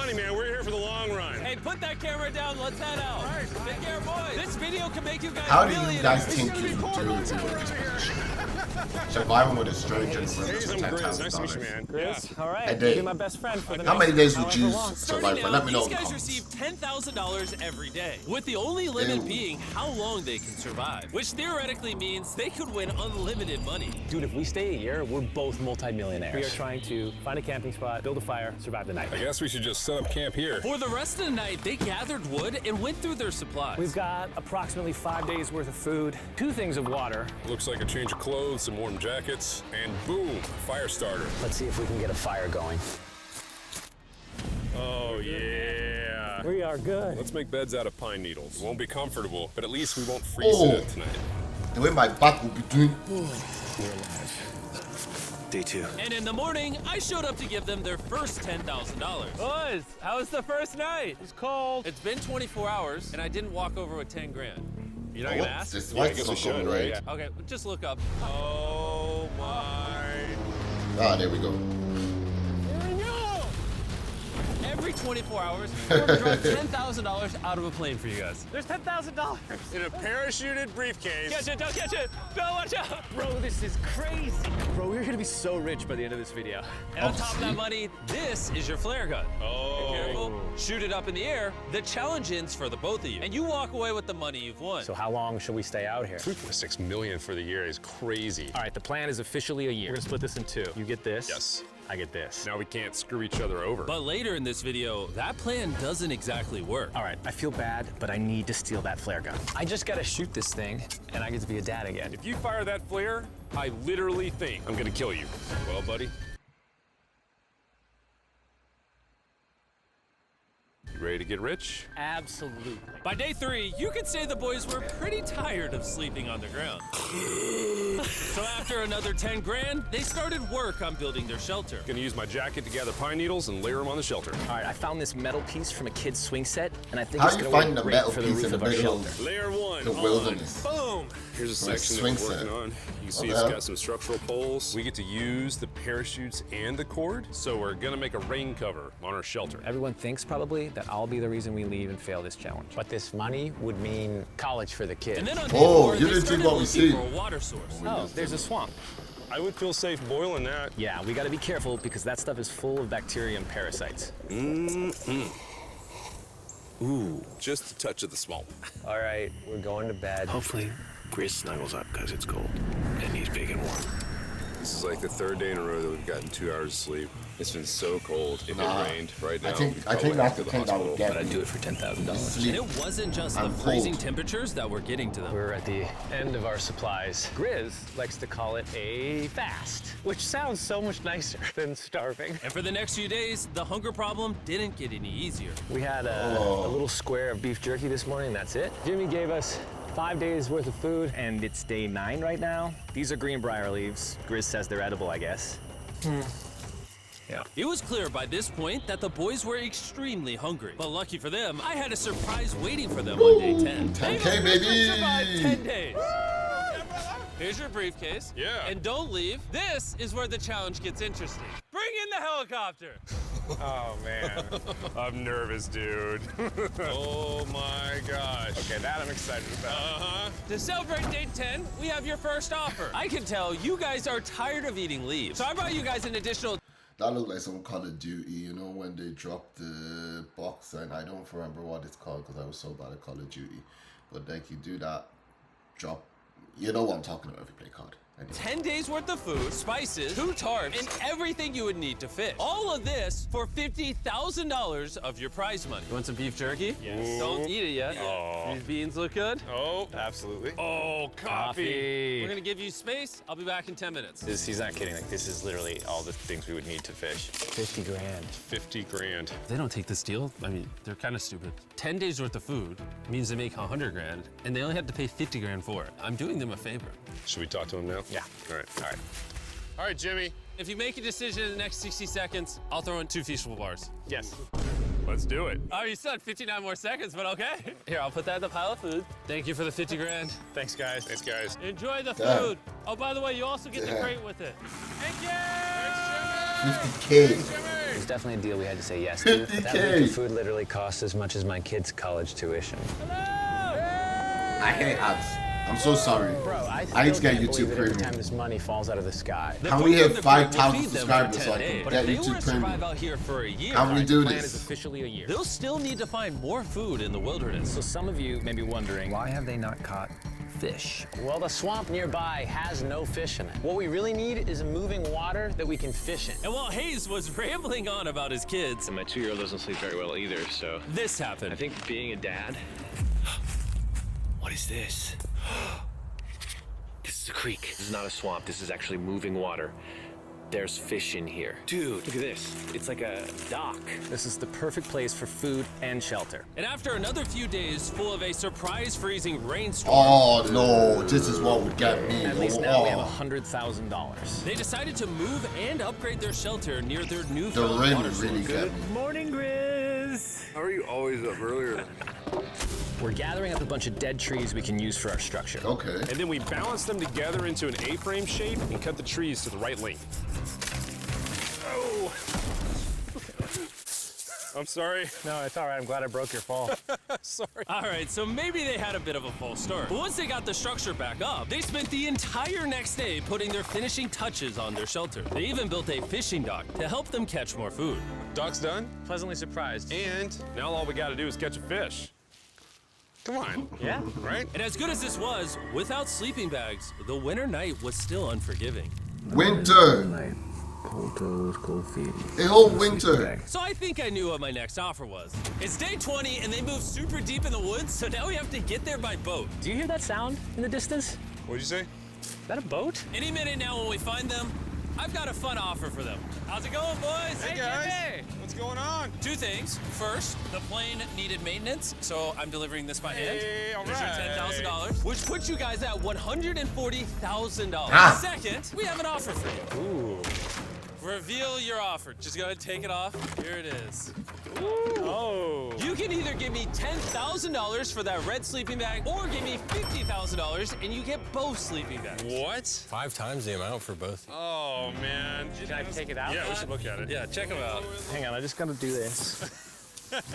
money, man. We're here for the long run. Hey, put that camera down. Let's head out. All right, take care, boys. This video can make you guys How do you guys think you do this position? Surviving with a stranger in Hey, I'm Grizz. Nice to meet you, $10,000. man. Chris, Yeah. all right. A You'll day. be my best friend for the How next many days would however you long. survive for? Let me know in These the guys comments. receive $10,000 every day, with the only limit Ew. being how long they can survive, which theoretically means they could win unlimited money. Dude, if we stay a year, we're both multimillionaires. We are trying to find a camping spot, build a fire, survive the night. I guess we should just set up camp here. For the rest of the night, they gathered wood and went through their supplies. We've got approximately 5 days worth of food, 2 things of water. Looks like a change of clothes, some warm jackets, and boom, fire starter. Let's see if we can get a fire going. Oh, yeah. We are good. Let's make beds out of pine needles. Won't be comfortable, but at least we won't freeze Oh. to death tonight. The way my back will be doing. We're alive. Day 2. And in the morning, I showed up to give them their first $10,000. Boys, how was the first night? It's cold. It's been 24 hours, and I didn't walk over with 10 grand. You're not gonna ask? This Yeah, I white guess we stuff should, on right? right? Okay, just look up. Oh, my. Ah, there we go. Every 24 hours, we're gonna drop $10,000 out of a plane for you guys. There's $10,000. In a parachuted briefcase. Catch it, don't catch it. No, watch out. Bro, this is crazy. Bro, we're gonna be so rich by the end of this video. And on top of that money, this is your flare gun. Oh. Be careful, shoot it up in the air. The challenge ends for the both of you, and you walk away with the money you've won. So how long should we stay out here? 3.6 million for the year is crazy. All right, the plan is officially a year. We're gonna split this in 2. You get this. Yes. I get this. Now we can't screw each other over. But later in this video, that plan doesn't exactly work. All right, I feel bad, but I need to steal that flare gun. I just gotta shoot this thing, and I get to be a dad again. If you fire that flare, I literally think I'm gonna kill you. Well, buddy. You ready to get rich? Absolutely. By day 3, you could say the boys were pretty tired of sleeping on the ground. So after another 10 grand, they started work on building their shelter. Gonna use my jacket to gather pine needles and layer them on the shelter. All right, I found this metal piece from a kid's swing set, and I think How it's you gonna find work the great metal for the piece roof in the of our middle? shelter. Layer 1 The on. wilderness. Boom. Here's a Like section that swing we're working set. on. You can see What it's the got hell? some structural poles. We get to use the parachutes and the cord, so we're gonna make a rain cover on our shelter. Everyone thinks probably that I'll be the reason we leave and fail this challenge. But this money would mean college for the kids. And then on day Oh, 4, you they didn't see started what we looking see. for a water source. Oh, there's a swamp. I would feel safe boiling that. Yeah, we gotta be careful because that stuff is full of bacteria and parasites. Ooh, just a touch of the swamp. All right, we're going to bed. Hopefully, Grizz snuggles up because it's cold and he's big and warm. This is like the 3rd day in a row that we've gotten 2 hours of sleep. It's been so cold. If Nah, it rained right now, I think we'd probably that's have to the go to thing that would hospital. get But I'd me. do it for $10,000. And Sleep. it wasn't just I'm the freezing cold. temperatures that were getting to them. We're at the end of our supplies. Grizz likes to call it a fast, which sounds so much nicer than starving. And for the next few days, the hunger problem didn't get any easier. We had a little square of beef jerky this morning, that's it. Jimmy gave us 5 days worth of food. And it's day 9 right now. These are greenbrier leaves. Grizz says they're edible, I guess. Yeah. It was clear by this point that the boys were extremely hungry. But lucky for them, I had a surprise waiting for them on day 10. 10K, They baby. survived 10 days. Here's your briefcase. Yeah. And don't leave. This is where the challenge gets interesting. Bring in the helicopter. Oh, man. I'm nervous, dude. Oh, my gosh. Okay, that I'm excited about. Uh-huh. To celebrate day 10, we have your first offer. I can tell you guys are tired of eating leaves. So I brought you guys an additional That looked like some Call of Duty, you know, when they dropped the box, and I don't remember what it's called because I was so bad at Call of Duty. But like you do that, drop, you know what I'm talking about if you play COD. Anyway. 10 days worth of food, spices, 2 tarps, and everything you would need to fish. All of this for $50,000 of your prize money. You want some beef jerky? Yes. Don't eat it yet. Oh. These beans look good. Oh, absolutely. Oh, coffee. We're gonna give you space. I'll be back in 10 minutes. He's not kidding, like this is literally all the things we would need to fish. 50 grand. 50 grand. They don't take this deal. I mean, they're kind of stupid. 10 days worth of food means they make 100 grand, and they only have to pay 50 grand for it. I'm doing them a favor. Should we talk to him now? Yeah. All right. All right. All right, Jimmy. If you make a decision in the next 60 seconds, I'll throw in 2 feasible bars. Yes. Let's do it. Oh, you said 59 more seconds, but okay. Here, I'll put that in the pile of food. Thank you for the 50 grand. Thanks, guys. Thanks, guys. Enjoy the Damn. food. Oh, by the way, you also get the Damn. crate with it. Thank you! 50K. was definitely a deal we had to say yes to. But that week of food literally cost as much as my kids' college tuition. I hate ads. I'm so sorry. Bro, I need to get YouTube every Premium. time this money falls out of the sky. Can we hit 5,000 subscribers so I can get YouTube Premium? Out here for a year, How we do Plan is this? officially a year. they'll still need to find more food in the wilderness. So some of you may be wondering, Why have they not caught fish? well, the swamp nearby has no fish in it. What we really need is a moving water that we can fish in. And while Hayes was rambling on about his kids, And my 2-year-old doesn't sleep very well either, so this happened. I think being a dad. What is this? This is a creek. This is not a swamp. This is actually moving water. There's fish in here. Dude, look at this. It's like a dock. This is the perfect place for food and shelter. And after another few days full of a surprise freezing rainstorm, Oh no, this is what would get me. At least now we have Oh, $100,000. they decided to move and upgrade their shelter near their the newfound rain water would really source. get me. Morning, Grizz. How are you always up earlier? We're gathering up a bunch of dead trees we can use for our structure. Okay. And then we balance them together into an A-frame shape and cut the trees to the right length. Oh! I'm sorry. No, it's all right. I'm glad I broke your fall. Sorry. All right, so maybe they had a bit of a false start. But once they got the structure back up, they spent the entire next day putting their finishing touches on their shelter. They even built a fishing dock to help them catch more food. Dock's done, Pleasantly surprised. and now all we gotta do is catch a fish. Come on. Yeah. Right? And as good as this was, without sleeping bags, the winter night was still unforgiving. Winter. Cold toes, cold feet. A whole winter. So I think I knew what my next offer was. It's day 20 and they moved super deep in the woods, so now we have to get there by boat. Do you hear that sound in the distance? What'd you say? Is that a boat? Any minute now when we find them, I've got a fun offer for them. How's it going, boys? Hey guys, what's going on? Two things. First, the plane needed maintenance, so I'm delivering this by hand. Hey, all Here's right. your $10,000, which puts you guys at $140,000. Ah. Second, we have an offer for you. Ooh. Reveal your offer. Just go ahead and take it off. Here it is. Oh. You can either give me $10,000 for that red sleeping bag, or give me $50,000 and you get both sleeping bags. What? 5 times the amount for both. Oh man. Can I take it out? Yeah, we should look at it. Yeah, check them out. Hang on, I just gotta do this.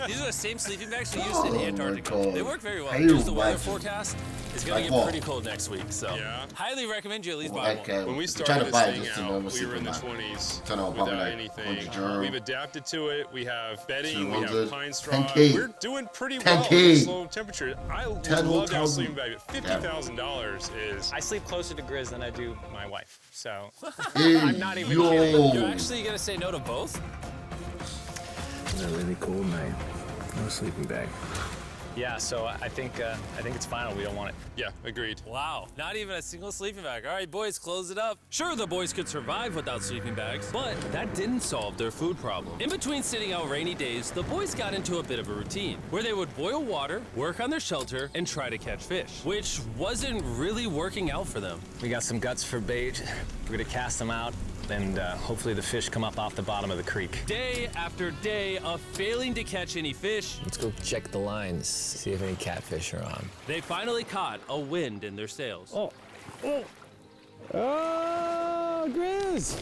These are the same sleeping bags we used Oh in my Antarctica. God. They work very well. Hey, Just the weather legend. forecast is gonna Like get what? pretty cold next week, so Yeah. highly recommend you at least buy Like, one. When we trying started to this buy thing just a out, normal we were in the sleeping bag. 20s Don't know, probably without like anything. 100 euro. We've adapted to it. We have bedding, we 200, have pine straw. 10K. We're doing pretty well 10K. in this low temperature. I would love to have a 10,000. sleeping bag, but $50,000 is... I sleep closer to Grizz than I do my wife, so. Hey, I'm not even yo. kidding. You're actually gonna say no to both? It's a really cold night. No sleeping bag. Yeah, so I think it's final. We don't want it. Yeah, agreed. Wow, not even a single sleeping bag. All right, boys, close it up. Sure, the boys could survive without sleeping bags, but that didn't solve their food problem. In between sitting out rainy days, the boys got into a bit of a routine where they would boil water, work on their shelter, and try to catch fish, which wasn't really working out for them. We got some guts for bait. We're gonna cast them out, and hopefully the fish come up off the bottom of the creek. Day after day of failing to catch any fish, Let's go check the lines, see if any catfish are on. they finally caught a wind in their sails. Oh, Grizz!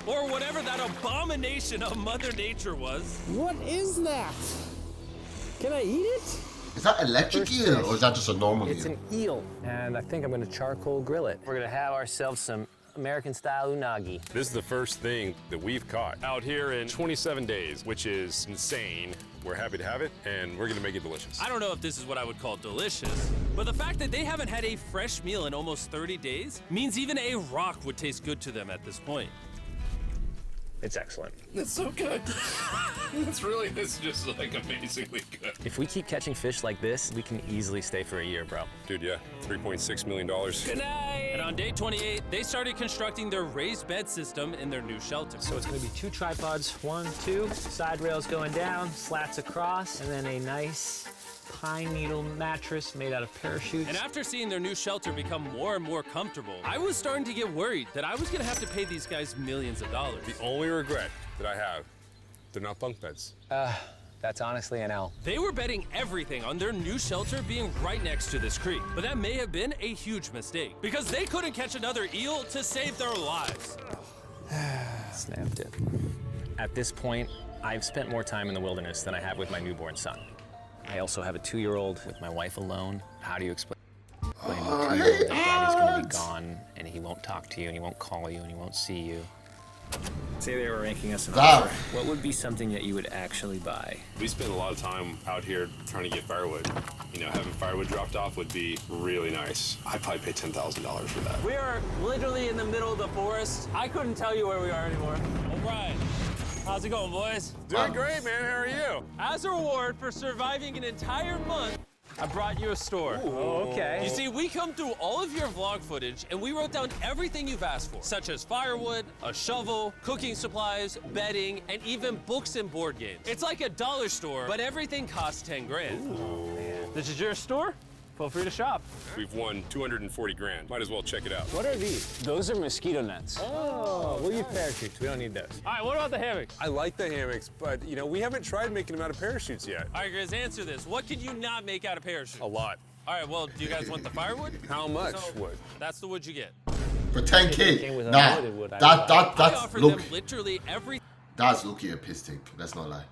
Or whatever that abomination of Mother Nature was. What is that? Can I eat it? Is that electric eel or is that just a normal It's eel? an eel, and I think I'm gonna charcoal grill it. We're gonna have ourselves some American-style unagi. This is the first thing that we've caught out here in 27 days, which is insane. We're happy to have it, and we're gonna make it delicious. I don't know if this is what I would call delicious, but the fact that they haven't had a fresh meal in almost 30 days means even a rock would taste good to them at this point. It's excellent. It's so good. It's just like amazingly good. If we keep catching fish like this, we can easily stay for a year, bro. Dude, yeah, $3.6 million. Good night! And on day 28, they started constructing their raised bed system in their new shelter. So it's gonna be 2 tripods, 1, 2, side rails going down, slats across, and then a nice pine needle mattress made out of parachutes. And after seeing their new shelter become more and more comfortable, I was starting to get worried that I was gonna have to pay these guys millions of dollars. The only regret that I have, they're not bunk beds. That's honestly an L. They were betting everything on their new shelter being right next to this creek, but that may have been a huge mistake because they couldn't catch another eel to save their lives. Snapped it. At this point, I've spent more time in the wilderness than I have with my newborn son. I also have a 2-year-old with my wife alone. How do you explain to a 2-year-old that daddy's gonna be gone and he won't talk to you and he won't call you and he won't see you? Say they were ranking us an offer. What would be something that you would actually buy? We spend a lot of time out here trying to get firewood. You know, having firewood dropped off would be really nice. I'd probably pay $10,000 for that. We are literally in the middle of the forest. I couldn't tell you where we are anymore. O'Brien, how's it going, boys? Doing great, man. How are you? As a reward for surviving an entire month, I brought you a store. Oh, okay. You see, we come through all of your vlog footage and we wrote down everything you've asked for, such as firewood, a shovel, cooking supplies, bedding, and even books and board games. It's like a dollar store, but everything costs 10 grand. Ooh. This is your store? Feel free to shop. We've won 240 grand. Might as well check it out. What are these? Those are mosquito nets. Oh, we'll use parachutes. We don't need those. All right, what about the hammocks? I like the hammocks, but you know, we haven't tried making them out of parachutes yet. All right, Grizz, answer this. What could you not make out of parachutes? A lot. All right, well, do you guys want the firewood? How much So, wood? That's the wood you get. For It 10K. came with Nah, unlimited wood, I that's I offer them look. literally everything That's low-key a piss take. Let's not lie.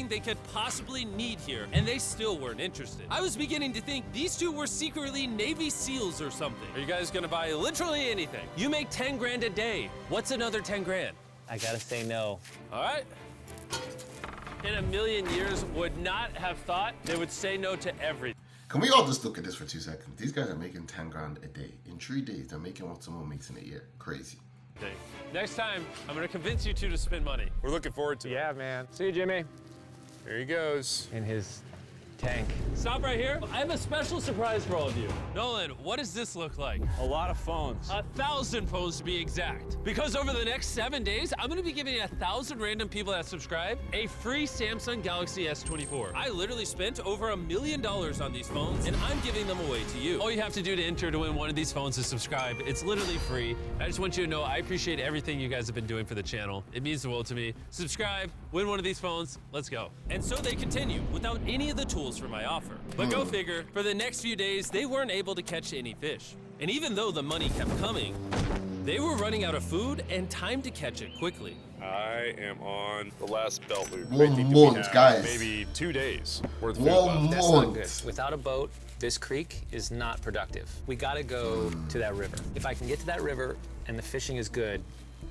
they could possibly need here, and they still weren't interested. I was beginning to think these two were secretly Navy SEALs or something. Are you guys gonna buy literally anything? You make 10 grand a day. What's another 10 grand? I gotta say no. All right. In a million years, would not have thought they would say no to everything. Can we all just look at this for 2 seconds? These guys are making 10 grand a day. In 3 days, they're making what someone makes in a year. Crazy. Next time, I'm gonna convince you two to spend money. We're looking forward to it. Yeah, man. See you, Jimmy. Here he goes. In his tank. Stop right here. I have a special surprise for all of you. Nolan, what does this look like? A lot of phones. 1,000 phones to be exact. Because over the next 7 days, I'm gonna be giving 1,000 random people that subscribe a free Samsung Galaxy S24. I literally spent over $1 million on these phones, and I'm giving them away to you. All you have to do to enter to win one of these phones is subscribe. It's literally free. I just want you to know I appreciate everything you guys have been doing for the channel. It means the world to me. Subscribe, win one of these phones, let's go. And so they continue without any of the tools for my offer. But go figure, for the next few days, they weren't able to catch any fish. And even though the money kept coming, they were running out of food and time to catch it quickly. I am on the last belt loop. 1 month, guys. Maybe 2 days worth of 1 food left. That's not good. month. Without a boat, this creek is not productive. We gotta go to that river. If I can get to that river and the fishing is good,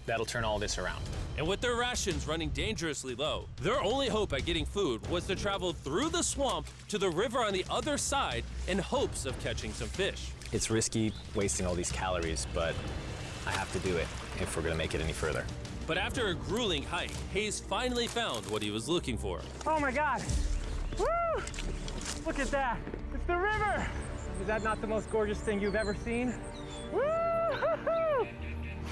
that'll turn all this around. And with their rations running dangerously low, their only hope at getting food was to travel through the swamp to the river on the other side in hopes of catching some fish. It's risky wasting all these calories, but I have to do it if we're gonna make it any further. But after a grueling hike, Hayes finally found what he was looking for. Oh my God. Woo! Look at that. It's the river. Is that not the most gorgeous thing you've ever seen? Woo!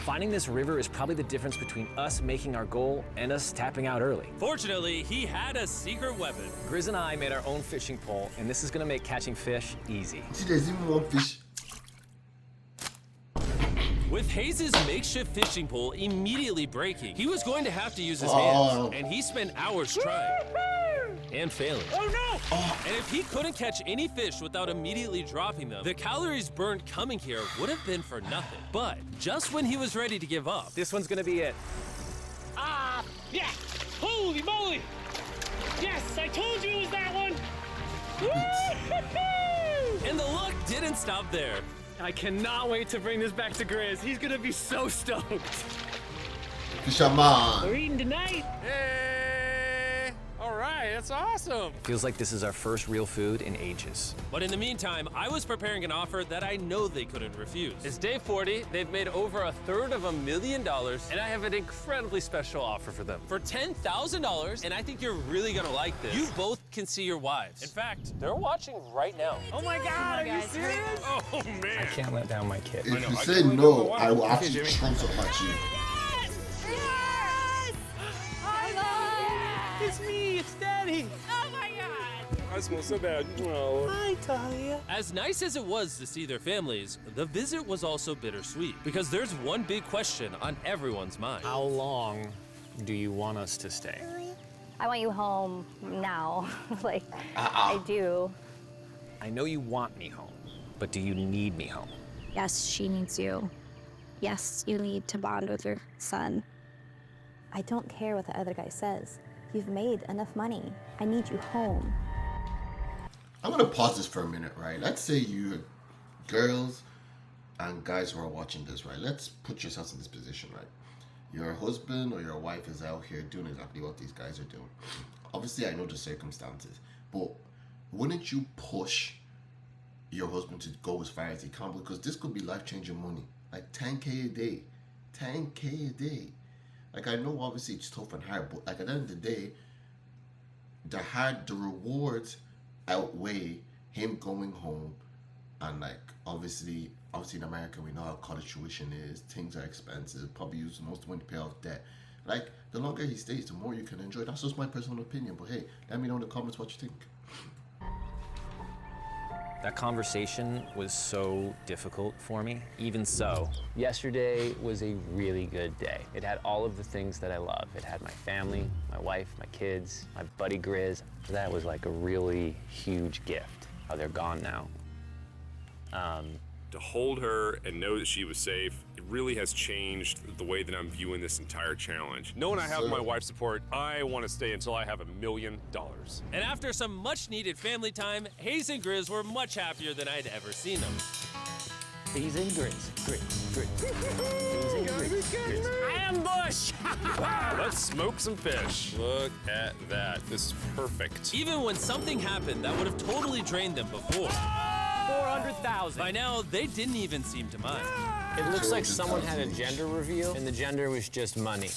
Finding this river is probably the difference between us making our goal and us tapping out early. Fortunately, he had a secret weapon. Grizz and I made our own fishing pole, and this is gonna make catching fish easy. See, there's even one fish. With Hayes' makeshift fishing pole immediately breaking, he was going to have to use his Oh. hands, and he spent hours trying and failing. Oh no! And if he couldn't catch any fish without immediately dropping them, the calories burned coming here would have been for nothing. But just when he was ready to give up, This one's gonna be it. Ah! Yeah! Holy moly! Yes, I told you it was that one! Woo! and the luck didn't stop there. I cannot wait to bring this back to Grizz. He's gonna be so stoked. Fisherman. We're eating tonight. Hey! All right, that's awesome. Feels like this is our first real food in ages. But in the meantime, I was preparing an offer that I know they couldn't refuse. It's day 40, they've made over $250,000, and I have an incredibly special offer for them. For $10,000, and I think you're really gonna like this, you both can see your wives. In fact, they're watching right now. Oh my God, are you serious? Oh, man. Can't let down my kid. If you say no, I will actually trounce up at you. It's me, it's Daddy. Oh my God! I smell so bad. Oh. Hi, Talia. As nice as it was to see their families, the visit was also bittersweet, because there's one big question on everyone's mind. How long do you want us to stay? I want you home now. Like, I do. I know you want me home, but do you need me home? Yes, she needs you. Yes, you need to bond with your son. I don't care what the other guy says. You've made enough money. I need you home. I'm gonna pause this for a minute, right? Let's say you girls and guys who are watching this, right? Let's put yourselves in this position, right? Your husband or your wife is out here doing exactly what these guys are doing. Obviously, I know the circumstances, but wouldn't you push your husband to go as far as he can? Because this could be life-changing money. Like 10K a day. 10K a day. Like, I know obviously it's tough and hard, but like at the end of the day, the rewards outweigh him going home. And like obviously in America we know how college tuition is. Things are expensive. Probably use most of the money to pay off debt. Like, the longer he stays, the more you can enjoy. That's just my personal opinion. But hey, let me know in the comments what you think. That conversation was so difficult for me. Even so, yesterday was a really good day. It had all of the things that I love. It had my family, my wife, my kids, my buddy Grizz. That was like a really huge gift. Oh, they're gone now. To hold her and know that she was safe, it really has changed the way that I'm viewing this entire challenge. Knowing I have my wife's support, I want to stay until I have $1 million. And after some much-needed family time, Hayes and Grizz were much happier than I'd ever seen them. Hayes and Grizz. Hayes and Grizz. Ambush! Wow, let's smoke some fish. Look at that. This is perfect. Even when something happened that would have totally drained them before, 400,000. by now, they didn't even seem to mind. It looks like someone had a gender reveal, and the gender was just money.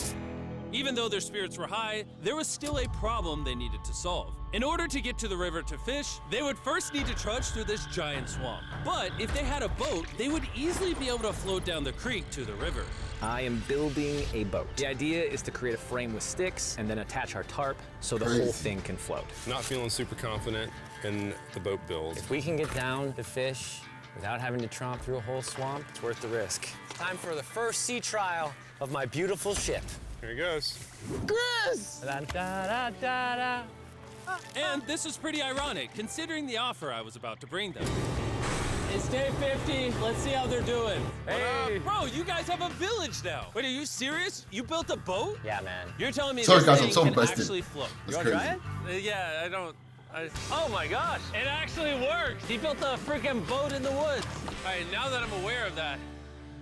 Even though their spirits were high, there was still a problem they needed to solve. In order to get to the river to fish, they would first need to trudge through this giant swamp. But if they had a boat, they would easily be able to float down the creek to the river. I am building a boat. The idea is to create a frame with sticks and then attach our tarp so the whole thing can float. Not feeling super confident in the boat build. If we can get down to fish without having to tromp through a whole swamp, it's worth the risk. Time for the first sea trial of my beautiful ship. Here he goes. Grizz! Da, da, da, da, da. And this is pretty ironic, considering the offer I was about to bring them. It's day 50. Let's see how they're doing. Hey! Bro, you guys have a village now. Wait, are you serious? You built a boat? Yeah, man. You're telling me Sorry, this guys, thing I'm so can invested. actually float? That's You wanna crazy. try it? Yeah, I don't... Oh my gosh, it actually works. He built a freaking boat in the woods. All right, now that I'm aware of that,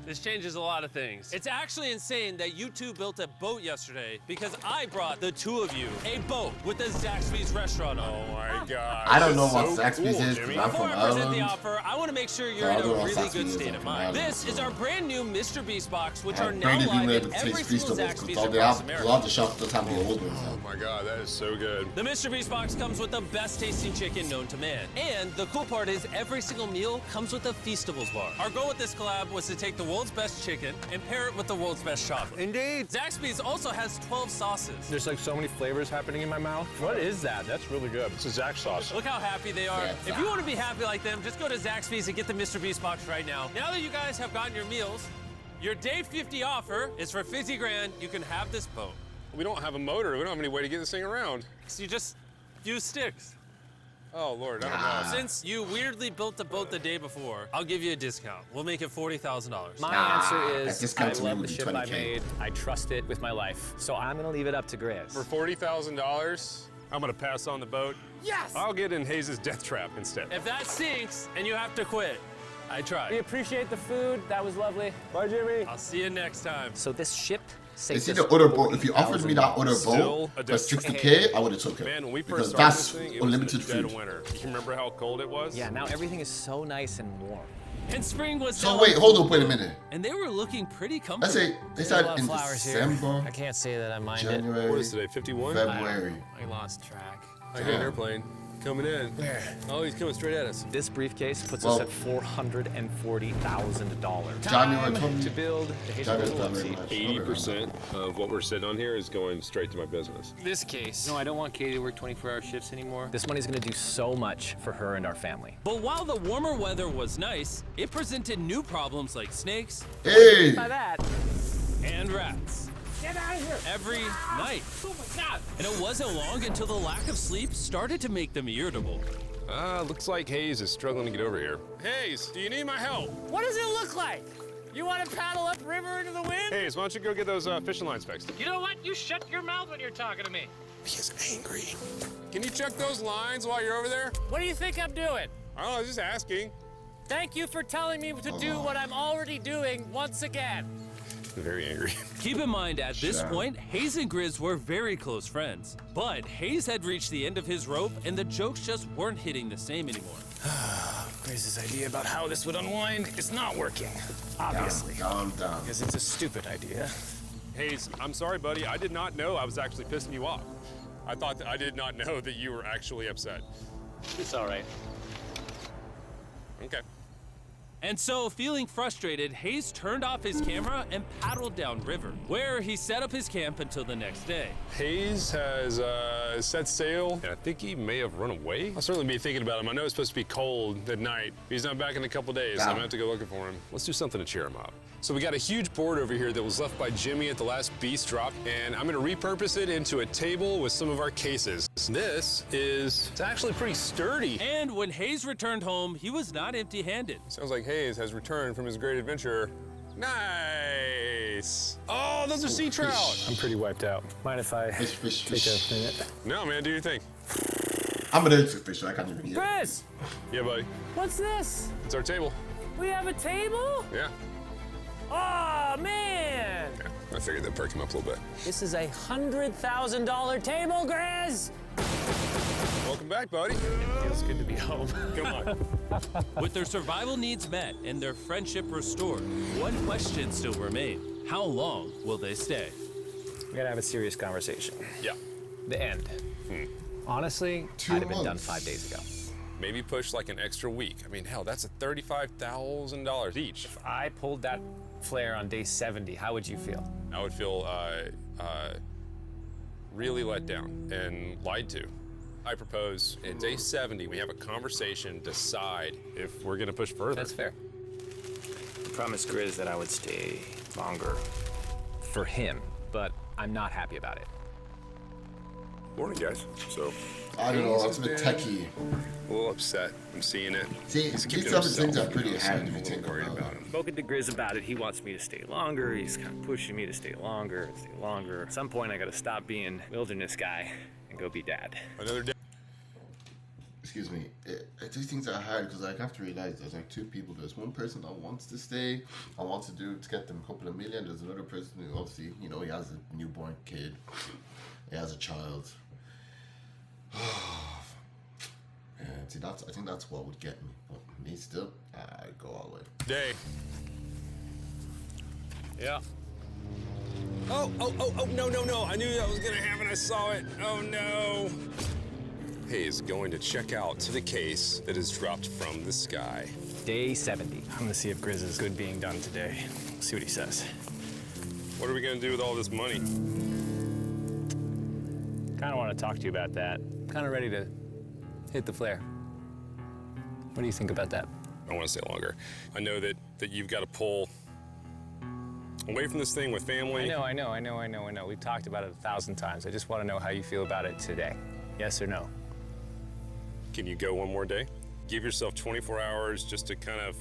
this changes a lot of things. It's actually insane that you two built a boat yesterday because I brought the two of you a boat with the Zaxby's restaurant on it. Oh my God. I don't know That's what so Zaxby's cool, is Jimmy. because I'm Before from I present the Ireland. offer, I want to make sure you're I in don't know a what really Zaxby's good is, state I'm of from mind. Ireland, This is so- our brand new MrBeast box, which are I've now barely been live able in to every taste single Feastables Zaxby's because across a America. lot of the shops don't have the old ones Oh now. my God, that is so good. The MrBeast box comes with the best tasting chicken known to man. And the cool part is every single meal comes with a Feastables bar. Our goal with this collab was to take the world's best chicken and pair it with the world's best chocolate. Indeed. Zaxby's also has 12 sauces. There's like so many flavors happening in my mouth. What is that? That's really good. It's a Zach sauce. Look how happy they are. If you want to be happy like them, just go to Zaxby's and get the MrBeast box right now. Now that you guys have gotten your meals, your day 50 offer is for 50 grand. You can have this boat. We don't have a motor. We don't have any way to get this thing around. So you just use sticks. Oh, Lord, I don't know. Since you weirdly built the boat the day before, I'll give you a discount. We'll make it $40,000. My answer that is, discount I to me love would the be ship I 20K. made. I trust it with my life. So I'm gonna leave it up to Grizz. For $40,000, I'm gonna pass on the boat. Yes! I'll get in Hayes' death trap instead. If that sinks and you have to quit, I We tried. appreciate the food. That was lovely. Bye, Jimmy. I'll see you next time. So this ship You saves see us the other boat, if you offered me that other Still boat a for death trap. 60K, I would have took it. Man, when we first because started that's this thing, it was in unlimited the dead food. winter. You remember how cold it was? Yeah, now everything is so nice and warm. And spring was So down, wait, hold up, wait a minute. and they were looking pretty Let's comfortable. say they There's a said lot in of flowers here. December, I can't say that I mind it. January, What is today, 51? February. I lost track. I hear an airplane coming in. Where? Oh, he's coming straight at us. This briefcase puts Well- us at $440,000. January To 20. build the Hazel January, Love February, seat. March. 80% of what we're sitting on here is going straight to my business. This case. No, I don't want Katie to work 24-hour shifts anymore. This money's gonna do so much for her and our family. But while the warmer weather was nice, it presented new problems like snakes Hey! By that, and rats. Get out of here! Every night. Oh my God! And it wasn't long until the lack of sleep started to make them irritable. Looks like Hayes is struggling to get over here. Hayes, do you need my help? What does it look like? You want to paddle upriver into the wind? Hayes, why don't you go get those fishing lines fixed? You know what? You shut your mouth when you're talking to me. He is angry. Can you check those lines while you're over there? What do you think I'm doing? I don't know, just asking. Thank you for telling me to do what I'm already doing once again. Very angry. Keep in mind, at this point, Hayes and Grizz were very close friends. But Hayes had reached the end of his rope, and the jokes just weren't hitting the same anymore. Grizz's idea about how this would unwind is not working, obviously. Calm down. Because it's a stupid idea. Hayes, I'm sorry, buddy. I did not know I was actually pissing you off. I did not know that you were actually upset. It's all right. Okay. And so, feeling frustrated, Hayes turned off his camera and paddled downriver, where he set up his camp until the next day. Hayes has set sail, and I think he may have run away. I'll certainly be thinking about him. I know it's supposed to be cold at night. He's not back in a couple days, so I'm gonna have to go looking for him. Let's do something to cheer him up. So we got a huge board over here that was left by Jimmy at the last Beast drop, and I'm gonna repurpose it into a table with some of our cases. This is, it's actually pretty sturdy. And when Hayes returned home, he was not empty-handed. Sounds like Hayes has returned from his great adventure. Nice. Oh, those are sea trout. I'm pretty wiped out. Mind if I Fish. take a minute? No, man, do your thing. I'm gonna eat fish. I can't even eat it. Chris, Yeah, buddy. what's this? It's our table. We have a table? Yeah. Oh, man. I figured that perked him up a little bit. This is a $100,000 table, Grizz. Welcome back, buddy. Feels good to be home. Come on. With their survival needs met and their friendship restored, one question still remained. How long will they stay? We gotta have a serious conversation. Yeah. The end. Honestly, 2 I'd have been done months. 5 days ago. Maybe push like an extra week. I mean, hell, that's a $35,000 each. If I pulled that flare on day 70, how would you feel? I would feel really let down and lied to. I propose at day 70, we have a conversation, decide if we're gonna push further. That's fair. I promised Grizz that I would stay longer for him, but I'm not happy about it. Morning, guys. So, I don't know. Hayes It's a bit has been techie. a little upset. I'm seeing it. See, He's these keeping type of himself things are up, pretty so hard I'm to a little think worried about. about him. Spoken to Grizz about it. He wants me to stay longer. He's kind of pushing me to stay longer and stay longer. At some point, I gotta stop being wilderness guy and go be dad. Another day. Excuse me. These things are hard because I have to realize there's like two people. There's one person that wants to stay and wants to do to get them a couple of million. There's another person who obviously, you know, he has a newborn kid. He has a child. Yeah, see, I think that's what would get me. But me still, I'd go all the way. Day. Yeah. Oh, no. I knew that was gonna happen. I saw it. Oh, no. Hayes going to check out to the case that is dropped from the sky. Day 70. I'm gonna see if Grizz is good being done today. See what he says. What are we gonna do with all this money? Kinda wanna talk to you about that. Kinda ready to hit the flare. What do you think about that? I want to stay longer. I know that you've got to pull away from this thing with family. I know. We've talked about it 1,000 times. I just want to know how you feel about it today. Yes or no? Can you go one more day? Give yourself 24 hours just to kind of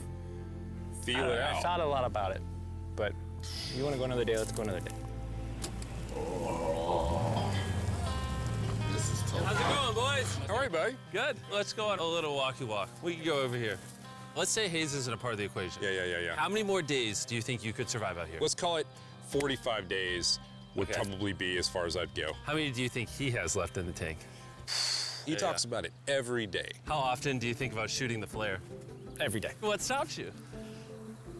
feel it I out. thought a lot about it, but you want to go another day, let's go another day. This is tough. How's it going, boys? All right, buddy. Good. Let's go on a little walkie walk. We can go over here. Let's say Hayes isn't a part of the equation. Yeah. How many more days do you think you could survive out here? Let's call it 45 days would Okay. probably be as far as I'd go. How many do you think he has left in the tank? He talks about it every day. How often do you think about shooting the flare? Every day. What stops you?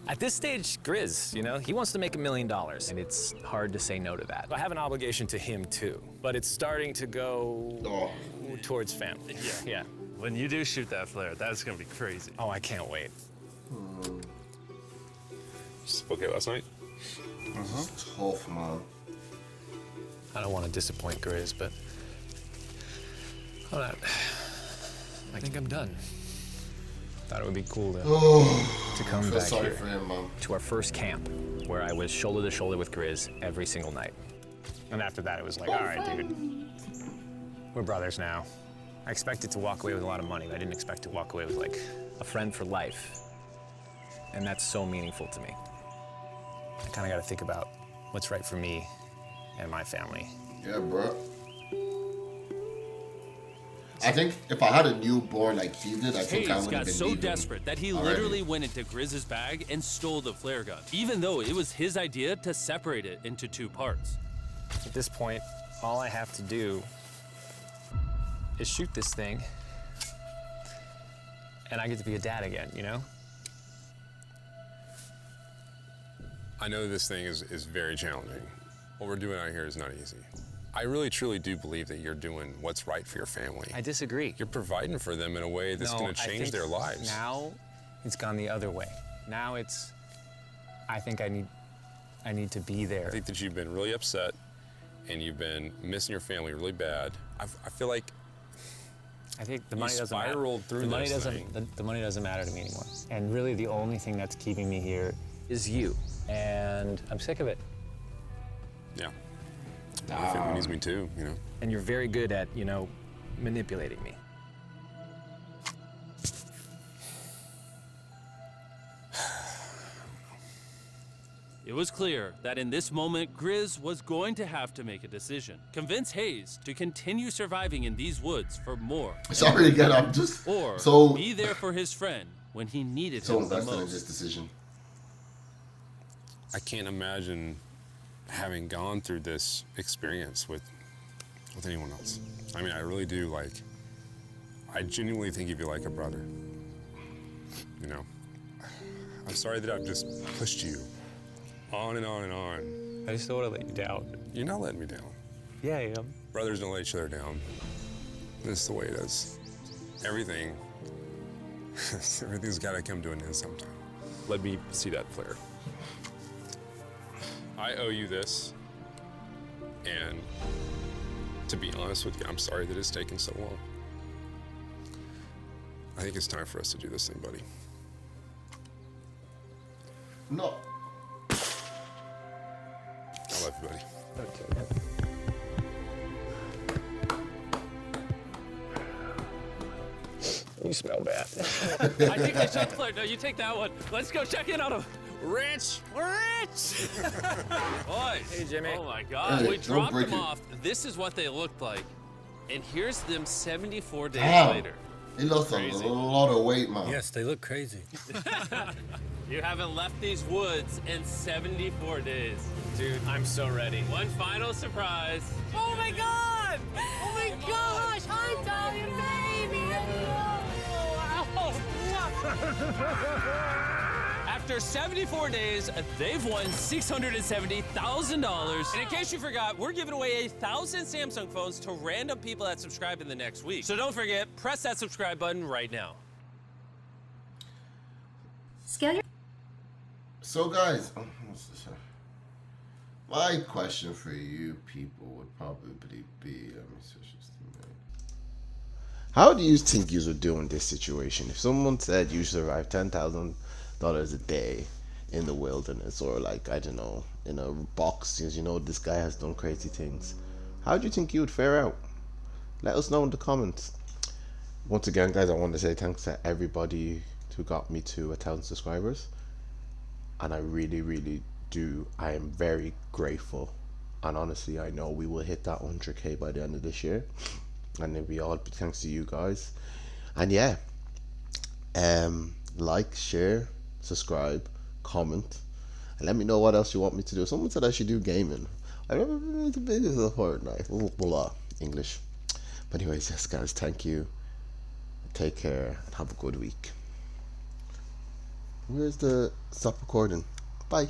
At this stage, Grizz, you know, he wants to make $1 million, and it's hard to say no to that. I have an obligation to him too, but it's starting to go towards family. Yeah. When you do shoot that flare, that's gonna be crazy. Oh, I can't wait. Okay, last night? It's tough, man. I don't want to disappoint Grizz, but hold on. I think I'm done. Thought it would be cool to come feel back sorry here for him, man. to our first camp, where I was shoulder to shoulder with Grizz every single night. And after that, it was like, all right, dude, we're brothers now. I expected to walk away with a lot of money, but I didn't expect to walk away with like a friend for life. And that's so meaningful to me. I kind of got to think about what's right for me and my family. Yeah, bro. I think if I had a newborn like he did, I think I Hayes would have got been so leaving desperate that he already. literally went into Grizz's bag and stole the flare gun, even though it was his idea to separate it into 2 parts. At this point, all I have to do is shoot this thing, and I get to be a dad again, you know? I know this thing is very challenging. What we're doing out here is not easy. I really, truly do believe that you're doing what's right for your family. I disagree. You're providing for them in a way that's going to change their lives. Now, it's gone the other way. Now it's, I think I need to be there. I think that you've been really upset, and you've been missing your family really bad. I feel like I think the money doesn't matter. spiraled through the money this doesn't. thing. The money doesn't matter to me anymore. And really, the only thing that's keeping me here is you. And I'm sick of it. Yeah. My family needs me too, you know. And you're very good at, you know, manipulating me. It was clear that in this moment, Grizz was going to have to make a decision. Convince Hayes to continue surviving in these woods for more. Sorry again, I'm just Or be there for his friend when he needed him the invested in most. this decision. I can't imagine having gone through this experience with anyone else. I mean, I really do, like, I genuinely think of you like a brother. You know, I'm sorry that I've just pushed you on and on and on. I just don't want to let you down. You're not letting me down. Yeah, I am. Brothers don't let each other down. This is the way it is. Everything's got to come to an end sometime. Let me see that flare. I owe you this, and to be honest with you, I'm sorry that it's taken so long. I think it's time for us to do this thing, buddy. No. I love you, buddy. Okay. You smell bad. I think I should flare. No, you take that one. Let's go check in on him. Rich! Boys! Hey, Jimmy. Oh my God, Hey, we don't dropped break them it. off. This is what they looked like. And here's them 74 days Damn. later. He lost a lot of weight, man. Yes, they look crazy. You haven't left these woods in 74 days. Dude, I'm so ready. One final surprise. Oh my God! Oh my gosh! Hi, Tommy, baby! After 74 days, they've won $670,000. And in case you forgot, we're giving away 1,000 Samsung phones to random people that subscribe in the next week. So don't forget, press that subscribe button right now. So guys, my question for you people would probably be, how do you think you would do in this situation? If someone said you survive $10,000 a day in the wilderness, or like, I don't know, in a box, you know, this guy has done crazy things, how do you think you would fare out? Let us know in the comments. Once again, guys, I want to say thanks to everybody who got me to 1,000 subscribers. And I really do. I am very grateful. And honestly, I know we will hit that 100K by the end of this year. And it'll be all thanks to you guys. And yeah, like, share, subscribe, comment, and let me know what else you want me to do. Someone said I should do gaming. I remember the videos of Fortnite. Blah, English. But anyways, yes guys, thank you. Take care and have a good week. Where's the stop recording? Bye.